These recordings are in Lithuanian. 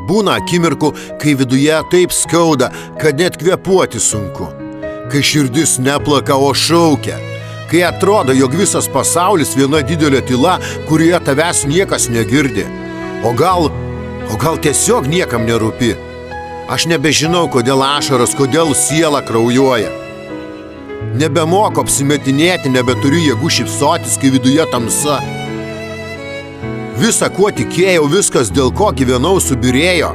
Būna akimirkų, kai viduje taip skauda, kad net kvėpuoti sunku. Kai širdis neplaka, o šaukia. Kai atrodo, jog visas pasaulis viena didelė tyla, kurioje tavęs niekas negirdi. O gal tiesiog niekam nerūpi. Aš nebežinau, kodėl ašaros, kodėl siela kraujuoja. Nebemoku apsimetinėti, nebeturiu jėgų šypsotis, kai viduje tamsa. Visa, kuo tikėjau, viskas, dėl ko gyvenau, subyrėjo.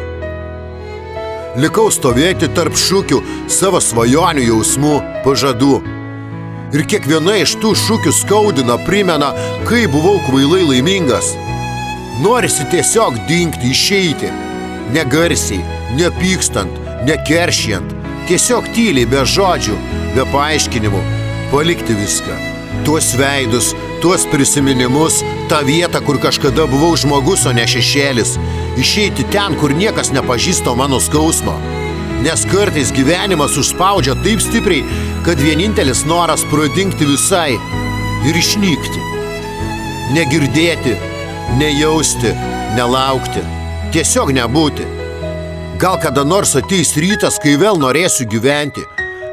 Likau stovėti tarp šūkių, savo svajonių jausmų, pažadų. Ir kiekviena iš tų šūkių skaudina, primena, kai buvau kvailai laimingas. Norisi tiesiog dingti, išeiti. Negarsiai, nepykstant, nekeršijant. Tiesiog tyliai, be žodžių, be paaiškinimų. Palikti viską. Tuos veidus, tuos prisiminimus, tą vietą, kur kažkada buvau žmogus, o ne šešėlis. Išeiti ten, kur niekas nepažįsta mano skausmo. Nes kartais gyvenimas užspaudžia taip stipriai, kad vienintelis noras pradingti visai ir išnykti. Negirdėti, nejausti, nelaukti. Tiesiog nebūti. Gal kada nors ateis rytas, kai vėl norėsiu gyventi,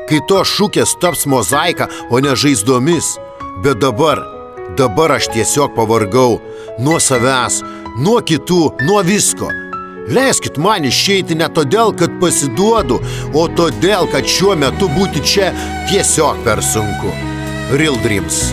kai to šūkės taps mozaika, o ne žaizdomis. Bet dabar aš tiesiog pavargau nuo savęs, nuo kitų, nuo visko. Leiskit man išeiti ne todėl, kad pasiduodu, o todėl, kad šiuo metu būti čia tiesiog per sunku. Real Dreams.